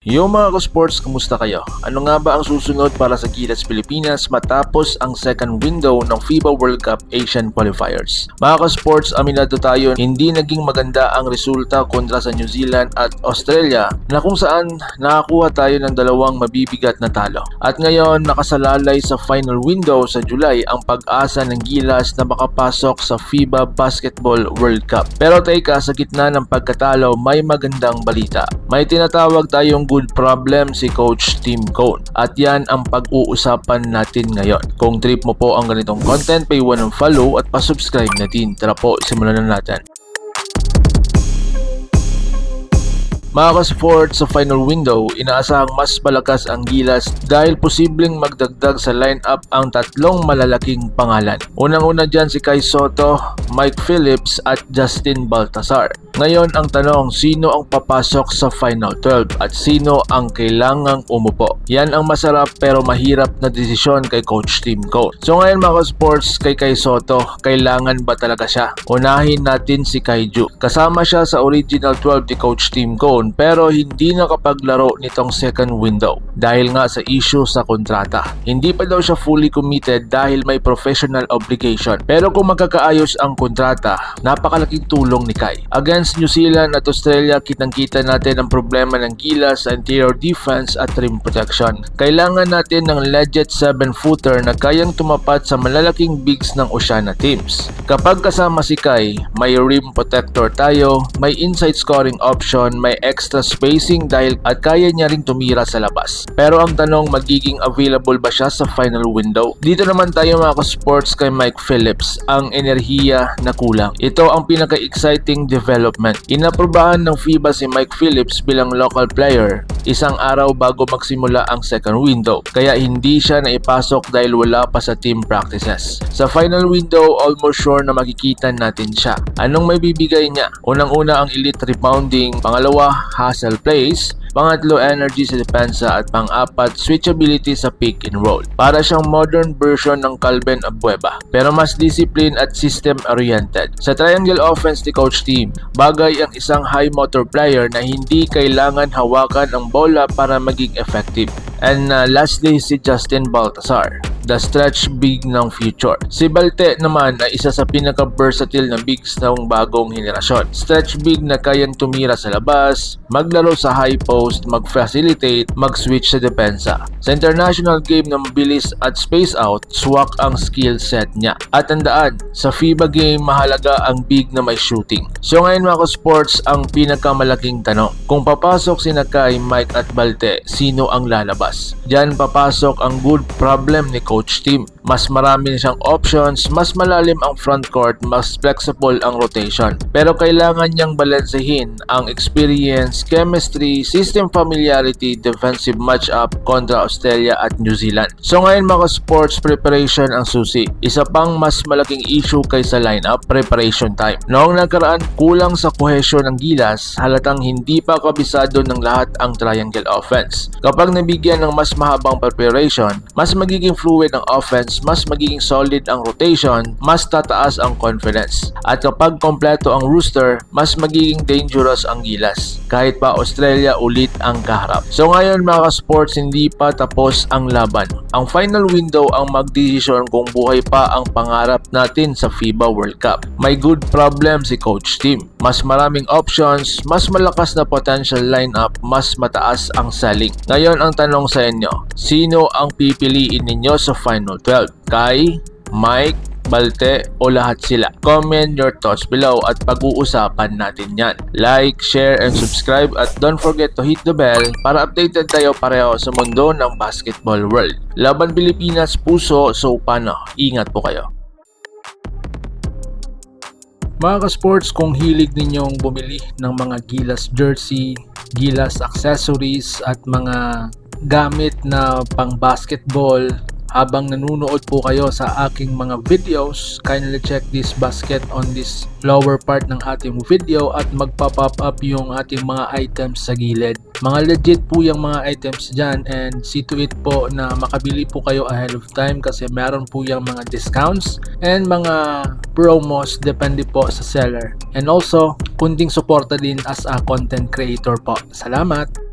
Yo mga ka-sports, kumusta kayo? Ano nga ba ang susunod para sa Gilas Pilipinas matapos ang second window ng FIBA World Cup Asian Qualifiers? Mga ka-sports, aminado tayo, hindi naging maganda ang resulta kontra sa New Zealand at Australia na kung saan nakakuha tayo ng dalawang mabibigat na talo. At ngayon, nakasalalay sa final window sa July ang pag-asa ng Gilas na makapasok sa FIBA Basketball World Cup. Pero teka, sa gitna ng pagkatalo, may magandang balita. May tinatawag tayong good problem si Coach Tim Cone. At yan ang pag-uusapan natin ngayon. Kung trip mo po ang ganitong content, paiwan ng follow at pasubscribe natin. Tara po, simulan na natin. Mga ka-sports, sa final window, inaasahang mas malakas ang Gilas dahil posibleng magdagdag sa lineup ang tatlong malalaking pangalan. Unang-una dyan si Kai Sotto, Mike Phillips at Justin Baltasar. Ngayon ang tanong, sino ang papasok sa Final 12 at sino ang kailangang umupo? Yan ang masarap pero mahirap na desisyon kay Coach Tim Cone. So ngayon mga ka-sports, kay Kai Sotto, kailangan ba talaga siya? Unahin natin si Kaiju. Kasama siya sa original 12 ni Coach Tim Cone pero hindi nakapaglaro nitong second window dahil nga sa issue sa kontrata. Hindi pa daw siya fully committed dahil may professional obligation. Pero kung magkakaayos ang kontrata, napakalaking tulong ni Kai. Against New Zealand at Australia, kitang-kita natin ang problema ng Gilas sa interior defense at rim protection. Kailangan natin ng legit 7-footer na kayang tumapat sa malalaking bigs ng Oceania teams. Kapag kasama si Kai, may rim protector tayo, may inside scoring option, may extra spacing dahil at kaya niya ring tumira sa labas. Pero ang tanong, magiging available ba siya sa final window? Dito naman tayo mga ka-sports kay Mike Phillips, ang enerhiya na kulang. Ito ang pinaka-exciting development. Inaprubahan ng FIBA si Mike Phillips bilang local player isang araw bago magsimula ang second window, kaya hindi siya naipasok dahil wala pa sa team practices. Sa final window, almost sure na makikita natin siya. Anong may bibigay niya? Unang-una ang elite rebounding, pangalawa hustle plays, pangatlo energy sa depensa at pang-apat switchability sa pick and roll. Para siyang modern version ng Calvin Abueva pero mas discipline at system oriented. Sa triangle offense ni Coach Tim, bagay ang isang high motor player na hindi kailangan hawakan ang bola para maging effective. And lastly si Justin Baltasar, the stretch big ng future. Si Balte naman ay isa sa pinaka-versatile na bigs ng bagong henerasyon. Stretch big na kayang tumira sa labas, maglaro sa high post, mag-facilitate, mag-switch sa depensa. Sa international game na mabilis at space out, swak ang skill set niya. At tandaan, sa FIBA game, mahalaga ang big na may shooting. So ngayon mga ka-sports, ang pinakamalaking tanong, kung papasok si Kai, Mike at Balte, sino ang lalabas? Diyan papasok ang good problem ni Coach Tim. Mas marami siyang options, mas malalim ang front court, mas flexible ang rotation. Pero kailangan niyang balansehin ang experience, chemistry, system familiarity, defensive matchup kontra Australia at New Zealand. So ngayon mga sports, preparation ang susi. Isa pang mas malaking issue kaysa lineup, preparation time. Noong nagkaraan, kulang sa cohesion ng Gilas, halatang hindi pa kabisado ng lahat ang triangle offense. Kapag nabigyan ng mas mahabang preparation, mas magiging fluid ang offense, mas magiging solid ang rotation, mas tataas ang confidence. At kapag kompleto ang rooster, mas magiging dangerous ang Gilas. Kahit pa Australia ulit ang kaharap. So ngayon mga sports, hindi pa tapos ang laban. Ang final window ang magdesisyon kung buhay pa ang pangarap natin sa FIBA World Cup. May good problem si Coach Tim. Mas maraming options, mas malakas na potential lineup, mas mataas ang selling. Ngayon ang tanong sa inyo, sino ang pipiliin ninyo sa Final 12? Kai, Mike, Balte o lahat sila? Comment your thoughts below at pag-uusapan natin yan. Like, share, and subscribe at don't forget to hit the bell para updated tayo pareho sa mundo ng basketball world. Laban Pilipinas, puso, so paano? Ingat po kayo. Mga ka-sports, kung hilig ninyong bumili ng mga Gilas jersey, Gilas accessories at mga gamit na pang basketball, habang nanunood po kayo sa aking mga videos, kindly check this basket on this lower part ng ating video at magpa-pop up yung ating mga items sa gilid. Mga legit po yung mga items dyan and see to it po na makabili po kayo ahead of time kasi meron po yung mga discounts and mga promos depende po sa seller. And also, kunting suporta din as a content creator po. Salamat!